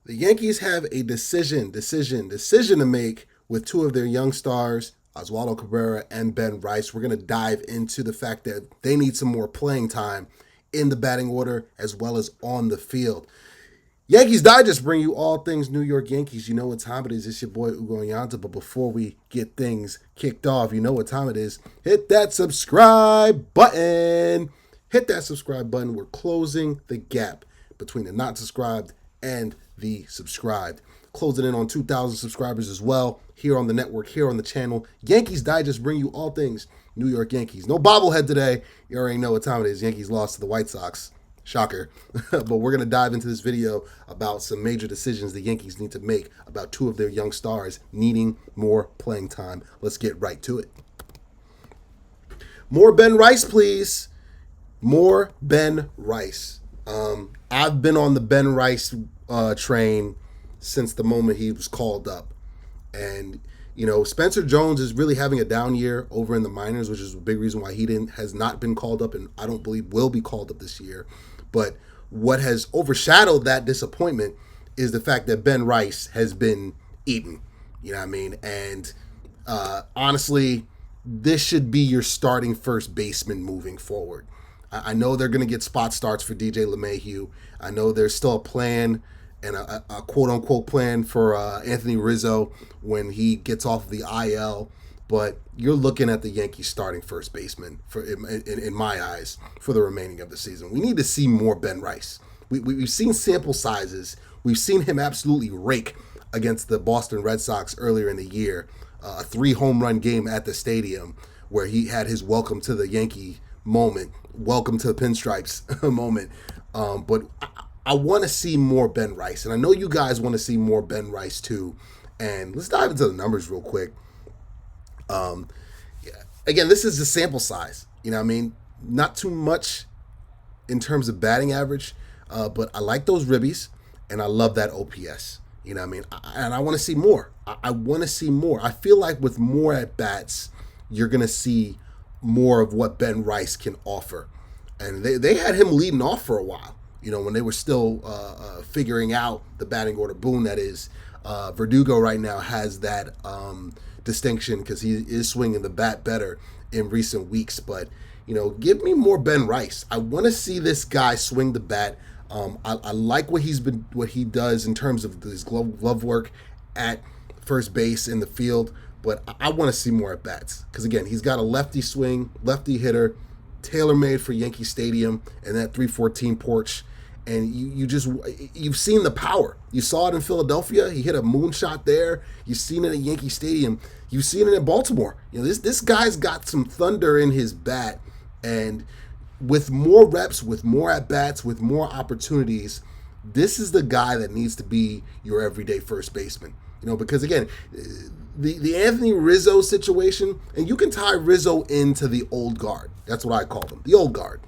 The Yankees have a decision to make with two of their young stars, Oswaldo Cabrera and Ben Rice. We're going to dive into the fact that they need some more playing time in the batting order as well as on the field. Yankees Digest bring you all things New York Yankees. You know what time it is. It's your boy Ugo Onyianta. But before we get things kicked off, you know what time it is. Hit that subscribe button. Hit that subscribe button. We're closing the gap between the not subscribed and the subscribed. Closing in on 2,000 subscribers as well here on the network, here on the channel. Yankees Digest bring you all things New York Yankees. No bobblehead today. You already know what time it is. Yankees lost to the White Sox. Shocker. But we're going to dive into this video about some major decisions the Yankees need to make about two of their young stars needing more playing time. Let's get right to it. More Ben Rice, please. More Ben Rice. I've been on the Ben Rice train since the moment he was called up. And, you know, Spencer Jones is really having a down year over in the minors, which is a big reason why he has not been called up, and I don't believe will be called up this year. But what has overshadowed that disappointment is the fact that Ben Rice has been eaten. You know what I mean? And honestly, this should be your starting first baseman moving forward. I know they're going to get spot starts for DJ LeMahieu. I know there's still a plan and a quote-unquote plan for Anthony Rizzo when he gets off the IL. But you're looking at the Yankees starting first baseman, in my eyes, for the remaining of the season. We need to see more Ben Rice. We've seen sample sizes. We've seen him absolutely rake against the Boston Red Sox earlier in the year. A 3-home run game at the stadium where he had his welcome to the Yankee moment, welcome to the pinstripes moment. But I want to see more Ben Rice. And I know you guys want to see more Ben Rice too. And let's dive into the numbers real quick. Again, this is the sample size. You know what I mean? Not too much in terms of batting average, but I like those ribbies, and I love that OPS. You know what I mean? And I want to see more. I want to see more. I feel like with more at-bats, you're going to see more of what Ben Rice can offer. And they had him leading off for a while, you know, when they were still figuring out the batting order. Boone, that is. Verdugo right now has that distinction because he is swinging the bat better in recent weeks. But, you know, give me more Ben Rice. I want to see this guy swing the bat. I like what he does in terms of his glove work at first base in the field. But I want to see more at bats because, again, he's got a lefty swing, lefty hitter, tailor-made for Yankee Stadium and that 314 porch. And you've seen the power. You saw it in Philadelphia. He hit a moonshot there. You've seen it at Yankee Stadium. You've seen it in Baltimore. You know, this guy's got some thunder in his bat. And with more reps, with more at-bats, with more opportunities, this is the guy that needs to be your everyday first baseman. You know, because, again, the Anthony Rizzo situation, and you can tie Rizzo into the old guard. That's what I call them, the old guard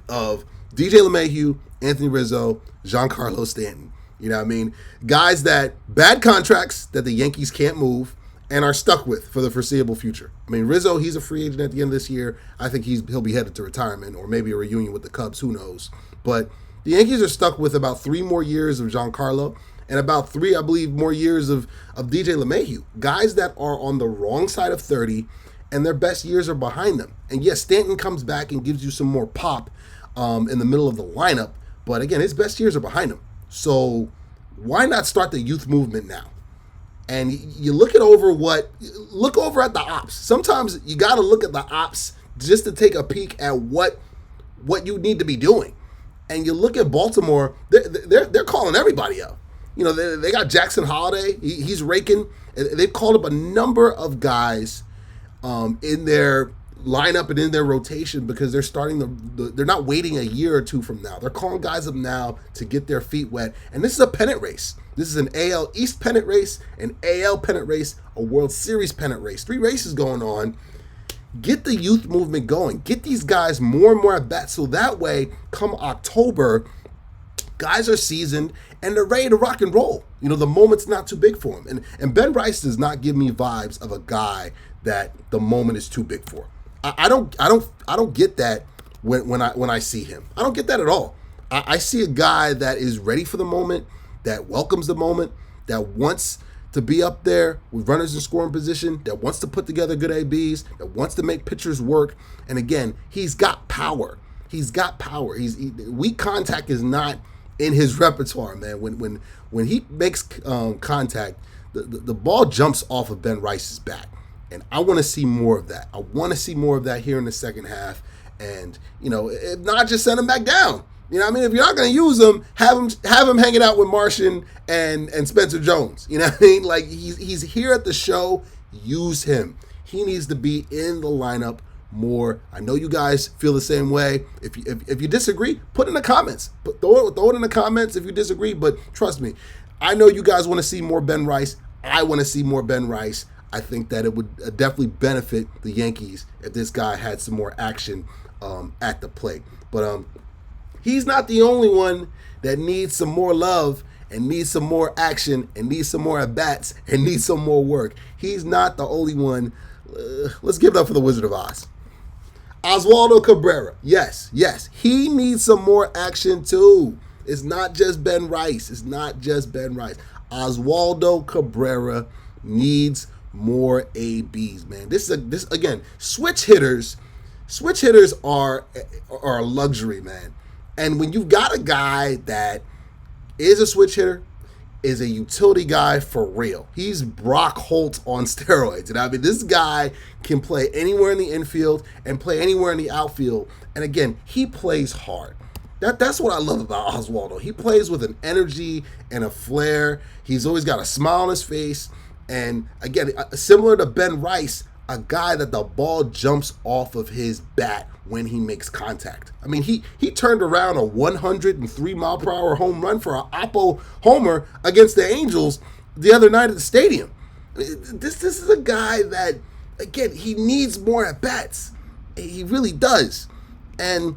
of DJ LeMahieu, Anthony Rizzo, Giancarlo Stanton. You know what I mean? Guys that bad contracts that the Yankees can't move and are stuck with for the foreseeable future. I mean, Rizzo, he's a free agent at the end of this year. I think he'll be headed to retirement or maybe a reunion with the Cubs. Who knows? But the Yankees are stuck with about 3 more years of Giancarlo and about 3, I believe, more years of DJ LeMahieu. Guys that are on the wrong side of 30 and their best years are behind them. And yes, Stanton comes back and gives you some more pop in the middle of the lineup. But again, his best years are behind him. So why not start the youth movement now? And you look over at the ops. Sometimes you got to look at the ops just to take a peek at what you need to be doing. And you look at Baltimore, they're calling everybody up. You know, they got Jackson Holiday. He's raking. They've called up a number of guys in their lineup and in their rotation because they're they're not waiting a year or two from now. They're calling guys up now to get their feet wet. And this is a pennant race. This is an AL East pennant race, an AL pennant race, a World Series pennant race. 3 races going on. Get the youth movement going. Get these guys more and more at bats so that way, come October, guys are seasoned and they're ready to rock and roll. You know, the moment's not too big for him. And Ben Rice does not give me vibes of a guy that the moment is too big for. I don't get that when I see him. I don't get that at all. I see a guy that is ready for the moment, that welcomes the moment, that wants to be up there with runners in scoring position, that wants to put together good ABs, that wants to make pitchers work. And again, he's got power. He's got power. Weak contact is not in his repertoire, man. When he makes contact, the ball jumps off of Ben Rice's bat. And I want to see more of that. I want to see more of that here in the second half. And, if not, just send him back down. You know what I mean? If you're not going to use him, have him hanging out with Martian and Spencer Jones. You know what I mean? Like, he's here at the show. Use him. He needs to be in the lineup more. I know you guys feel the same way. If you disagree, put it in the comments. Throw it in the comments if you disagree. But trust me, I know you guys want to see more Ben Rice. I want to see more Ben Rice. I think that it would definitely benefit the Yankees if this guy had some more action at the plate. But he's not the only one that needs some more love and needs some more action and needs some more at-bats and needs some more work. He's not the only one. Let's give it up for the Wizard of Oz. Oswaldo Cabrera. Yes. He needs some more action too. It's not just Ben Rice. Oswaldo Cabrera needs more ABs, man. This again, switch hitters are a luxury, man. And when you've got a guy that is a switch hitter, is a utility guy for real. He's Brock Holt on steroids. And I mean, this guy can play anywhere in the infield and play anywhere in the outfield. And again, he plays hard. That's what I love about Oswaldo. He plays with an energy and a flair. He's always got a smile on his face. And again, similar to Ben Rice, a guy that the ball jumps off of his bat when he makes contact. I mean, he turned around a 103 mile per hour home run for an Oppo homer against the Angels the other night at the stadium. This is a guy that, again, he needs more at bats. He really does. And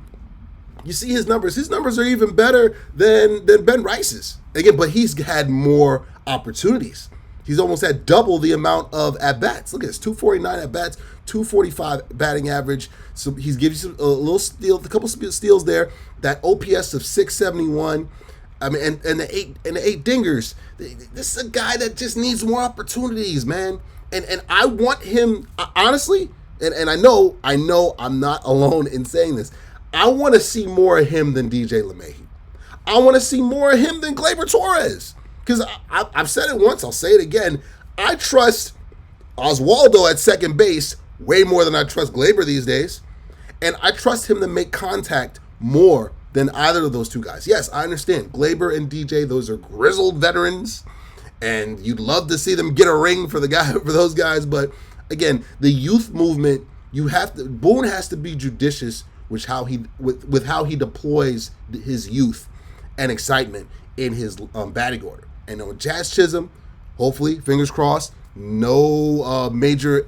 you see his numbers. His numbers are even better than Ben Rice's. Again, but he's had more opportunities. He's almost had double the amount of at-bats. Look at this, 249 at-bats, 245 batting average. So he's given you a little steal, a couple steals there. That OPS of 671. I mean, and the eight dingers. This is a guy that just needs more opportunities, man. And I want him, honestly, and I know I'm not alone in saying this. I want to see more of him than DJ LeMahieu. I want to see more of him than Gleyber Torres. Because I've said it once, I'll say it again. I trust Oswaldo at second base way more than I trust Gleyber these days. And I trust him to make contact more than either of those two guys. Yes, I understand. Gleyber and DJ, those are grizzled veterans. And you'd love to see them get a ring for those guys. But again, the youth movement, Boone has to be judicious with how he deploys his youth and excitement in his batting order. And on Jazz Chisholm, hopefully, fingers crossed, no major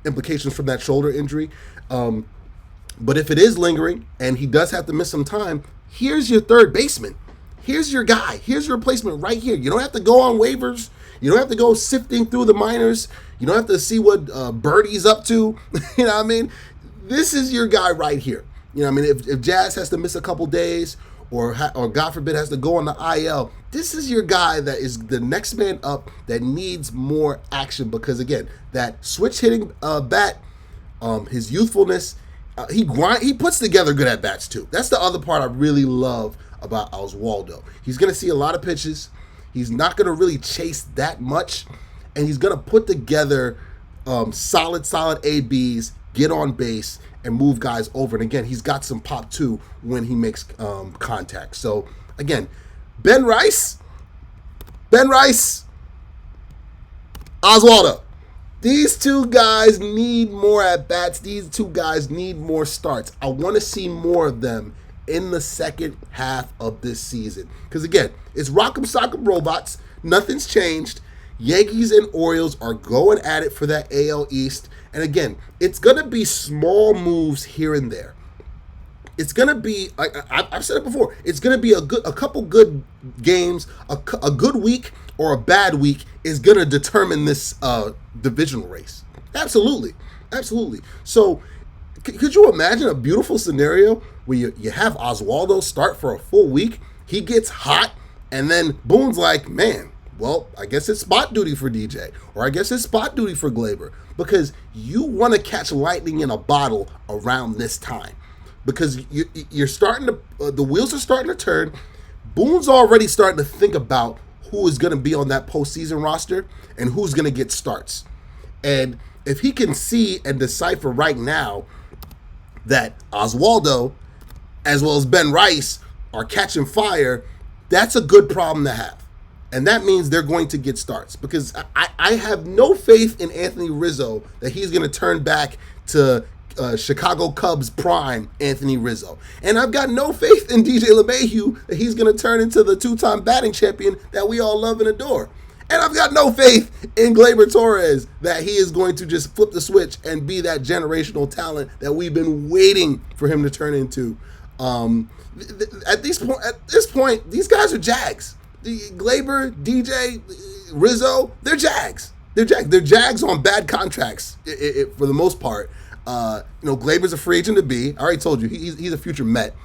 implications from that shoulder injury. But if it is lingering and he does have to miss some time, here's your third baseman. Here's your guy. Here's your replacement right here. You don't have to go on waivers. You don't have to go sifting through the minors. You don't have to see what Birdie's up to. You know what I mean? This is your guy right here. You know what I mean? If Jazz has to miss a couple days, or God forbid has to go on the IL, this is your guy that is the next man up that needs more action because, again, that switch hitting bat, his youthfulness, he puts together good at-bats too. That's the other part I really love about Oswaldo. He's going to see a lot of pitches. He's not going to really chase that much, and he's going to put together solid ABs, get on base, and move guys over. And again, he's got some pop too when he makes contact. So again, Ben Rice, Oswaldo. These two guys need more at-bats. These two guys need more starts. I want to see more of them in the second half of this season. Because again, it's Rock'em Sock'em Robots. Nothing's changed. Yankees and Orioles are going at it for that AL East. And again, it's going to be small moves here and there. It's going to be, I've said it before, it's going to be a couple good games, a good week or a bad week is going to determine this divisional race. Absolutely. So could you imagine a beautiful scenario where you have Oswaldo start for a full week? He gets hot And then Boone's like, man, well, I guess it's spot duty for DJ, or I guess it's spot duty for Glaber, because you want to catch lightning in a bottle around this time, because you're starting to, the wheels are starting to turn. Boone's already starting to think about who is going to be on that postseason roster and who's going to get starts. And if he can see and decipher right now that Oswaldo, as well as Ben Rice, are catching fire, that's a good problem to have. And that means they're going to get starts, because I have no faith in Anthony Rizzo that he's going to turn back to Chicago Cubs prime Anthony Rizzo. And I've got no faith in DJ LeMahieu that he's going to turn into the two-time batting champion that we all love and adore. And I've got no faith in Gleyber Torres that he is going to just flip the switch and be that generational talent that we've been waiting for him to turn into. At this point, these guys are Jags. Gleyber, DJ, Rizzo, they're Jags. They're Jags on bad contracts for the most part. Gleyber's a free agent to be. I already told you he's a future Met.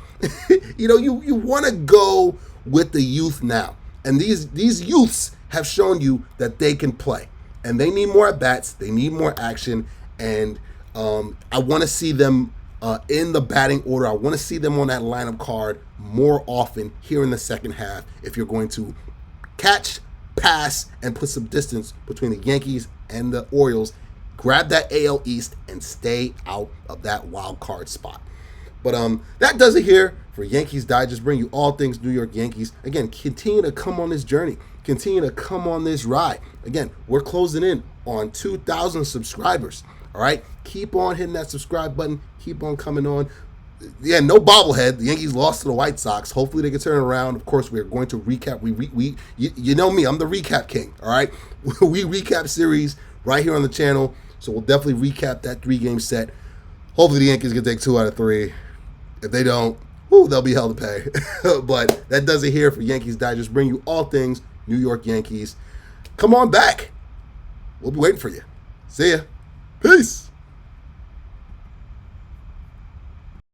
You want to go with the youth now, and these youths have shown you that they can play, and they need more at bats. They need more action, and I want to see them in the batting order. I want to see them on that lineup card more often here in the second half if you're going to catch, pass, and put some distance between the Yankees and the Orioles. Grab that AL East and stay out of that wild card spot. But that does it here for Yankees Digest. Bring you all things New York Yankees. Again, continue to come on this journey. Continue to come on this ride. Again, we're closing in on 2,000 subscribers. All right? Keep on hitting that subscribe button. Keep on coming on. Yeah, no bobblehead. The Yankees lost to the White Sox. Hopefully they can turn it around. Of course, we're going to recap. You know me. I'm the recap king. All right? We recap series right here on the channel. So we'll definitely recap that 3-game set. Hopefully the Yankees can take 2 out of 3. If they don't, they'll be hell to pay. But that does it here for Yankees Digest. Bring you all things New York Yankees. Come on back. We'll be waiting for you. See ya. Peace.